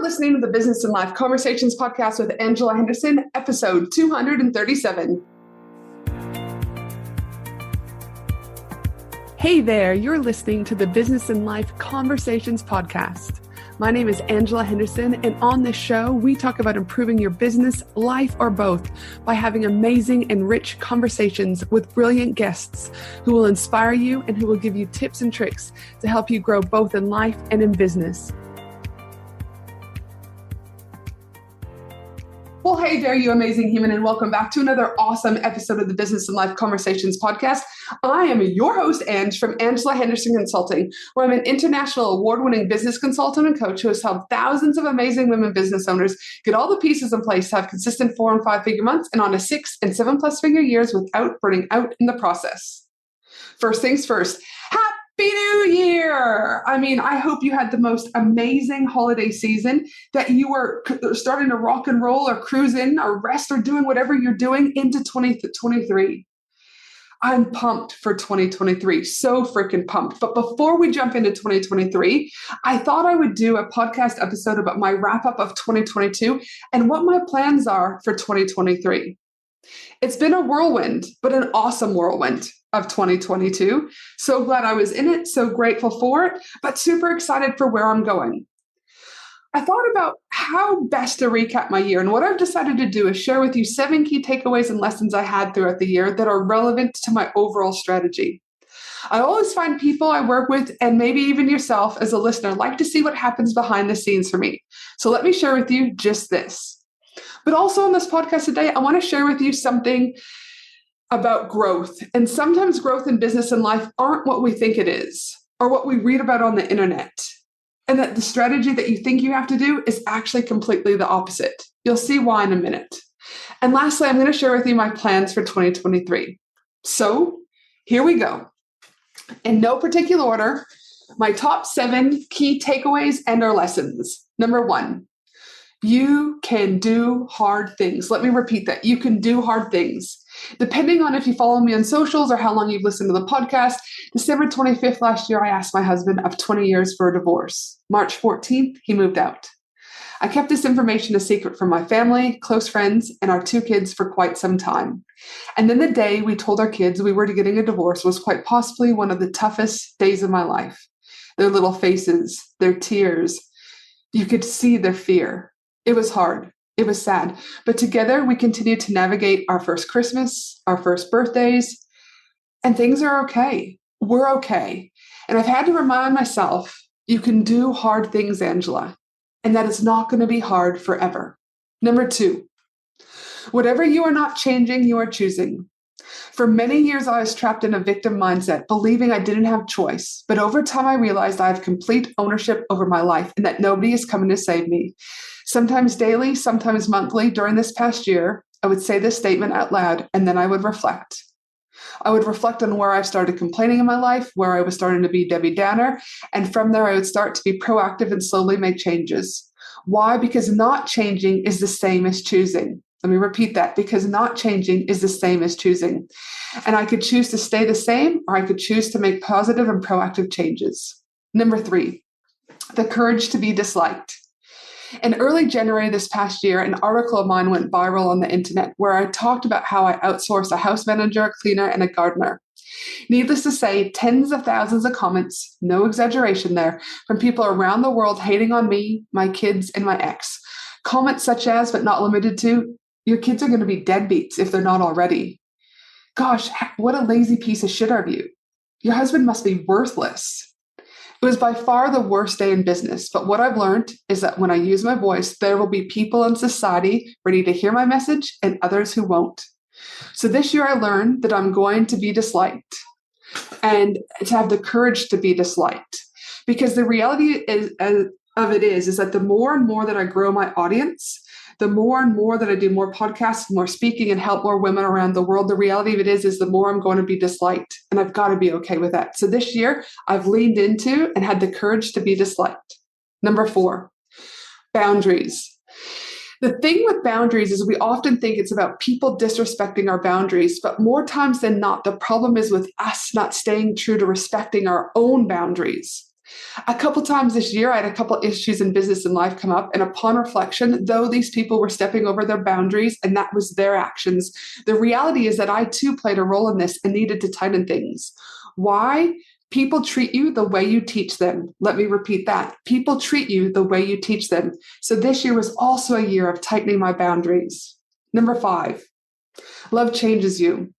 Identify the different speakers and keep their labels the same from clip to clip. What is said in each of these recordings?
Speaker 1: listening to the Business and Life Conversations podcast with Angela Henderson, episode 237. Hey there, you're listening to the Business and Life Conversations podcast. My name is Angela Henderson, and on this show, we talk about improving your business, life, or both by having amazing and rich conversations with brilliant guests who will inspire you and who will give you tips and tricks to help you grow both in life and in business. Well, hey there, you amazing human, and welcome back to another awesome episode of the Business and Life Conversations podcast. I am your host, Ange, from Angela Henderson Consulting, where I'm an international award-winning business consultant and coach who has helped thousands of amazing women business owners get all the pieces in place to have consistent 4- and 5-figure months and on to 6- and 7+ figure years without burning out in the process. First things first, Happy New Year! I hope you had the most amazing holiday season, that you were starting to rock and roll or cruise in or rest or doing whatever you're doing into 2023. I'm pumped for 2023, so freaking pumped. But before we jump into 2023, I thought I would do a podcast episode about my wrap up of 2022 and what my plans are for 2023. It's been a whirlwind, but an awesome whirlwind of 2022. So glad I was in it, so grateful for it, but super excited for where I'm going. I thought about how best to recap my year, and what I've decided to do is share with you 7 key takeaways and lessons I had throughout the year that are relevant to my overall strategy. I always find people I work with, and maybe even yourself as a listener, like to see what happens behind the scenes for me. So let me share with you just this. But also on this podcast today, I want to share with you something about growth. And sometimes growth in business and life aren't what we think it is, or what we read about on the internet. And that the strategy that you think you have to do is actually completely the opposite. You'll see why in a minute. And lastly, I'm going to share with you my plans for 2023. So here we go. In no particular order, my top 7 key takeaways and our lessons. Number 1, you can do hard things. Let me repeat that. You can do hard things. Depending on if you follow me on socials or how long you've listened to the podcast, December 25th last year, I asked my husband of 20 years for a divorce. March 14th, he moved out. I kept this information a secret from my family, close friends, and our 2 kids for quite some time. And then the day we told our kids we were getting a divorce was quite possibly one of the toughest days of my life. Their little faces, their tears, you could see their fear. It was hard. It was sad. But together we continued to navigate our first Christmas, our first birthdays, and things are okay. We're okay. And I've had to remind myself, you can do hard things, Angela, and that is not going to be hard forever. Number 2, whatever you are not changing, you are choosing. For many years, I was trapped in a victim mindset, believing I didn't have choice. But over time, I realized I have complete ownership over my life and that nobody is coming to save me. Sometimes daily, sometimes monthly. During this past year, I would say this statement out loud, and then I would reflect. I would reflect on where I've started complaining in my life, where I was starting to be Debbie Downer, and from there, I would start to be proactive and slowly make changes. Why? Because not changing is the same as choosing. Let me repeat that, because not changing is the same as choosing. And I could choose to stay the same, or I could choose to make positive and proactive changes. Number 3, the courage to be disliked. In early January this past year, an article of mine went viral on the internet where I talked about how I outsourced a house manager, a cleaner, and a gardener. Needless to say, tens of thousands of comments, no exaggeration there, from people around the world hating on me, my kids, and my ex. Comments such as, but not limited to, your kids are going to be deadbeats if they're not already. Gosh, what a lazy piece of shit are you? Your husband must be worthless. It was by far the worst day in business, but what I've learned is that when I use my voice, there will be people in society ready to hear my message and others who won't. So this year I learned that I'm going to be disliked and to have the courage to be disliked, because the reality is that the more and more that I grow my audience, the more and more that I do more podcasts, more speaking, and help more women around the world, the reality of it is the more I'm going to be disliked. And I've got to be okay with that. So this year, I've leaned into and had the courage to be disliked. Number 4, boundaries. The thing with boundaries is we often think it's about people disrespecting our boundaries, but more times than not, the problem is with us not staying true to respecting our own boundaries. A couple times this year, I had a couple issues in business and life come up. And upon reflection, though these people were stepping over their boundaries and that was their actions, the reality is that I too played a role in this and needed to tighten things. Why? People treat you the way you teach them. Let me repeat that. People treat you the way you teach them. So this year was also a year of tightening my boundaries. Number 5, love changes you.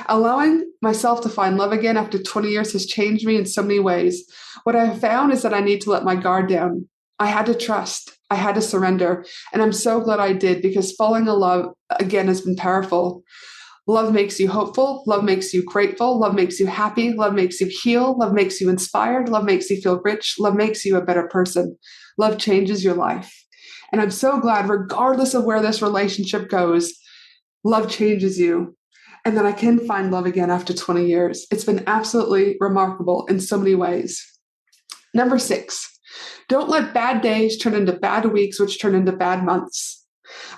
Speaker 1: Allowing myself to find love again after 20 years has changed me in so many ways. What I have found is that I need to let my guard down. I had to trust. I had to surrender. And I'm so glad I did, because falling in love again has been powerful. Love makes you hopeful. Love makes you grateful. Love makes you happy. Love makes you heal. Love makes you inspired. Love makes you feel rich. Love makes you a better person. Love changes your life. And I'm so glad, regardless of where this relationship goes, love changes you. And that I can find love again after 20 years. It's been absolutely remarkable in so many ways. Number 6, don't let bad days turn into bad weeks, which turn into bad months.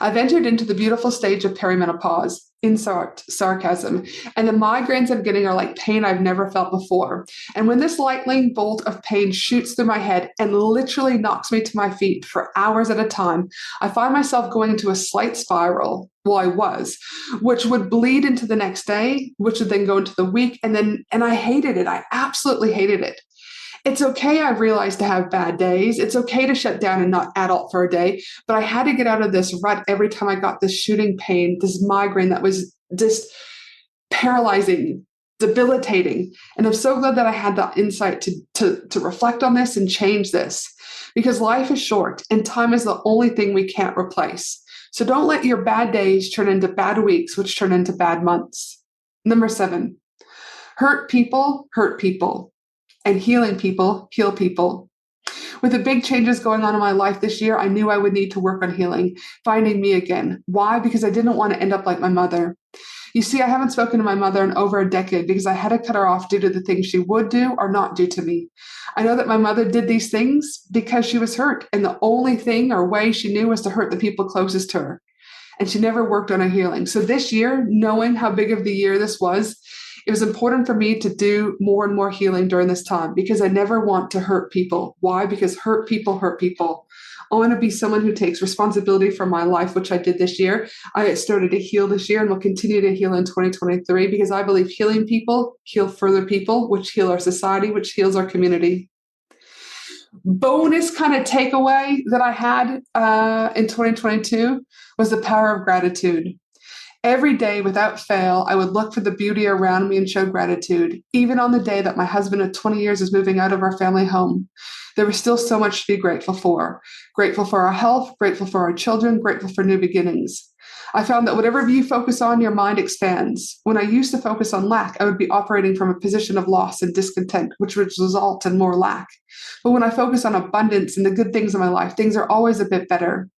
Speaker 1: I've entered into the beautiful stage of perimenopause, insert sarcasm, and the migraines I'm getting are like pain I've never felt before. And when this lightning bolt of pain shoots through my head and literally knocks me to my feet for hours at a time, I find myself going into a slight spiral. Well, I was, which would bleed into the next day, which would then go into the week, and I hated it. I absolutely hated it. It's okay, I realized, to have bad days. It's okay to shut down and not adult for a day, but I had to get out of this rut every time I got this shooting pain, this migraine that was just paralyzing, debilitating. And I'm so glad that I had that insight to reflect on this and change this, because life is short and time is the only thing we can't replace. So don't let your bad days turn into bad weeks, which turn into bad months. Number 7, hurt people, and healing people, heal people. With the big changes going on in my life this year, I knew I would need to work on healing, finding me again. Why? Because I didn't want to end up like my mother. You see, I haven't spoken to my mother in over a decade because I had to cut her off due to the things she would do or not do to me. I know that my mother did these things because she was hurt, and the only thing or way she knew was to hurt the people closest to her. And she never worked on her healing. So this year, knowing how big of the year this was, it was important for me to do more and more healing during this time, because I never want to hurt people. Why? Because hurt people hurt people. I want to be someone who takes responsibility for my life, which I did this year. I started to heal this year and will continue to heal in 2023, because I believe healing people heal further people, which heal our society, which heals our community. Bonus kind of takeaway that I had in 2022 was the power of gratitude. Every day, without fail, I would look for the beauty around me and show gratitude. Even on the day that my husband of 20 years was moving out of our family home, there was still so much to be grateful for. Grateful for our health, grateful for our children, grateful for new beginnings. I found that whatever you focus on, your mind expands. When I used to focus on lack, I would be operating from a position of loss and discontent, which would result in more lack. But when I focus on abundance and the good things in my life, things are always a bit better.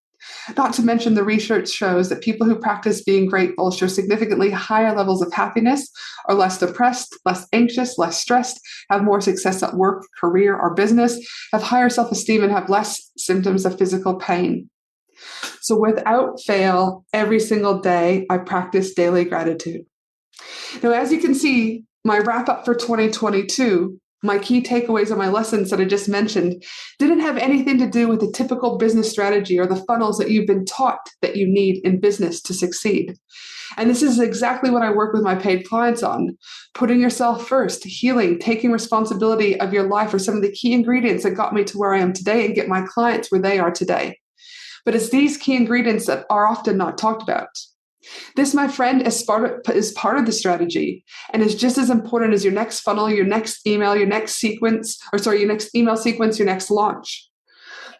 Speaker 1: Not to mention, the research shows that people who practice being grateful show significantly higher levels of happiness, are less depressed, less anxious, less stressed, have more success at work, career, or business, have higher self-esteem, and have less symptoms of physical pain. So without fail, every single day, I practice daily gratitude. Now, as you can see, my wrap up for 2022, my key takeaways and my lessons that I just mentioned didn't have anything to do with the typical business strategy or the funnels that you've been taught that you need in business to succeed. And this is exactly what I work with my paid clients on. Putting yourself first, healing, taking responsibility of your life are some of the key ingredients that got me to where I am today and get my clients where they are today. But it's these key ingredients that are often not talked about. This, my friend, is part of the strategy and is just as important as your next funnel, your next email, your next email sequence, your next launch.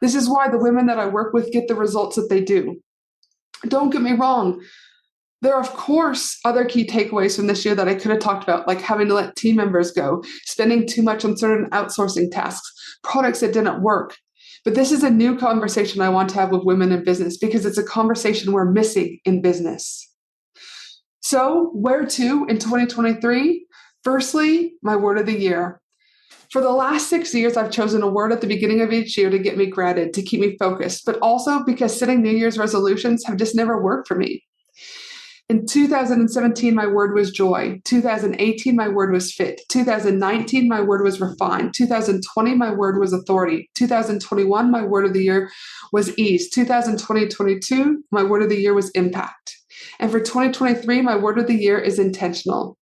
Speaker 1: This is why the women that I work with get the results that they do. Don't get me wrong. There are, of course, other key takeaways from this year that I could have talked about, like having to let team members go, spending too much on certain outsourcing tasks, products that didn't work. But this is a new conversation I want to have with women in business, because it's a conversation we're missing in business. So where to in 2023? Firstly, my word of the year. For the last 6 years, I've chosen a word at the beginning of each year to get me grounded, to keep me focused, but also because setting New Year's resolutions have just never worked for me. In 2017, my word was joy. 2018, my word was fit. 2019, my word was refined. 2020, my word was authority. 2021, my word of the year was ease. 2022, my word of the year was impact. And for 2023, my word of the year is intentional.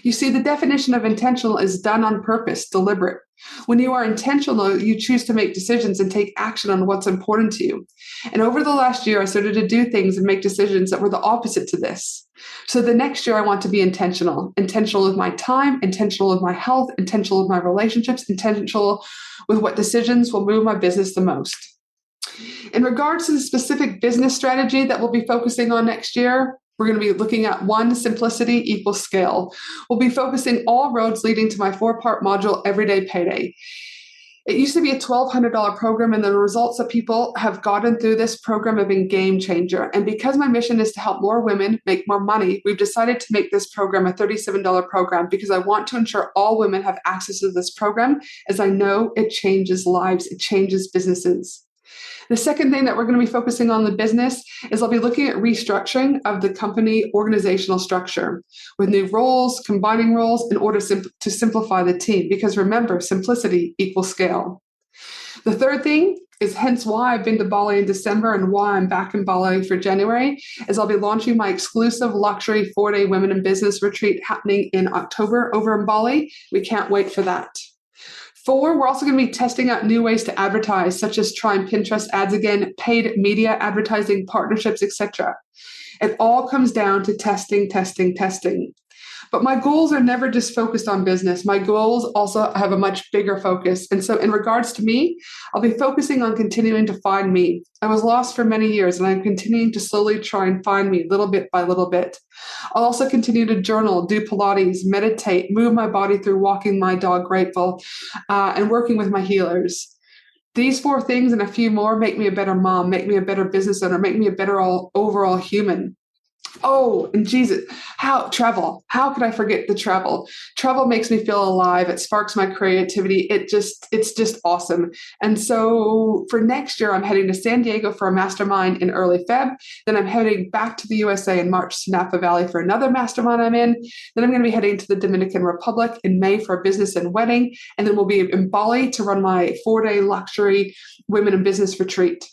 Speaker 1: You see, the definition of intentional is done on purpose, deliberate. When you are intentional, you choose to make decisions and take action on what's important to you. And over the last year, I started to do things and make decisions that were the opposite to this. So the next year, I want to be intentional with my time, intentional with my health, intentional with my relationships, intentional with what decisions will move my business the most. In regards to the specific business strategy that we'll be focusing on next year, we're going to be looking at 1, simplicity equals scale. We'll be focusing all roads leading to my 4-part module, Everyday Payday. It used to be a $1,200 program, and the results that people have gotten through this program have been game changer. And because my mission is to help more women make more money, we've decided to make this program a $37 program because I want to ensure all women have access to this program, as I know it changes lives, it changes businesses. The second thing that we're going to be focusing on the business is I'll be looking at restructuring of the company organizational structure with new roles, combining roles in order to simplify the team. Because remember, simplicity equals scale. The third thing is hence why I've been to Bali in December and why I'm back in Bali for January, is I'll be launching my exclusive luxury 4-day women in business retreat happening in October over in Bali. We can't wait for that. 4, we're also going to be testing out new ways to advertise, such as trying Pinterest ads again, paid media advertising, partnerships, etc. It all comes down to testing. But my goals are never just focused on business. My goals also have a much bigger focus. And so in regards to me, I'll be focusing on continuing to find me. I was lost for many years, and I'm continuing to slowly try and find me little bit by little bit. I'll also continue to journal, do Pilates, meditate, move my body through walking my dog Grateful, and working with my healers. These 4 things and a few more make me a better mom, make me a better business owner, make me a better overall human. Oh, and Jesus, travel. How could I forget the travel? Travel makes me feel alive. It sparks my creativity. It's just awesome. And so for next year, I'm heading to San Diego for a mastermind in early Feb. Then I'm heading back to the USA in March to Napa Valley for another mastermind I'm in. Then I'm going to be heading to the Dominican Republic in May for a business and wedding. And then we'll be in Bali to run my 4-day luxury women in business retreat.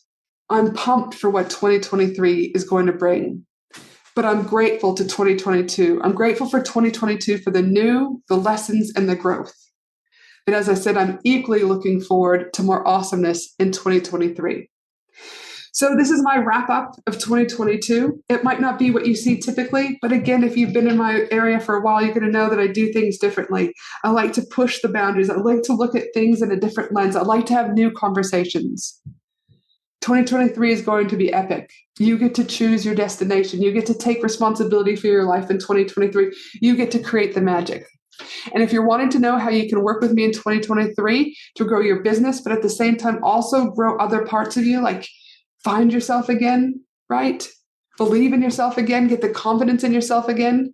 Speaker 1: I'm pumped for what 2023 is going to bring. But I'm grateful to 2022. I'm grateful for 2022 for the new, the lessons, and the growth. But as I said, I'm equally looking forward to more awesomeness in 2023. So this is my wrap up of 2022. It might not be what you see typically, but again, if you've been in my area for a while, you're going to know that I do things differently. I like to push the boundaries. I like to look at things in a different lens. I like to have new conversations. 2023 is going to be epic. You get to choose your destination. You get to take responsibility for your life in 2023. You get to create the magic. And if you're wanting to know how you can work with me in 2023 to grow your business, but at the same time also grow other parts of you, like find yourself again, right? Believe in yourself again, get the confidence in yourself again,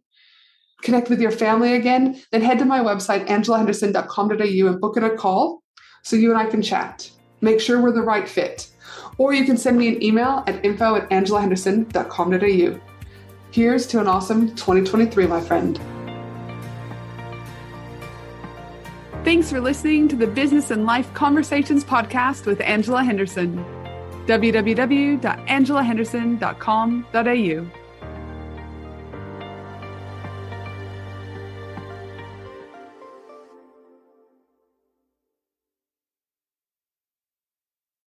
Speaker 1: connect with your family again, then head to my website, angelahenderson.com.au, and book in a call so you and I can chat. Make sure we're the right fit. Or you can send me an email at info@angelahenderson.com.au. Here's to an awesome 2023, my friend. Thanks for listening to the Business and Life Conversations podcast with Angela Henderson. www.angelahenderson.com.au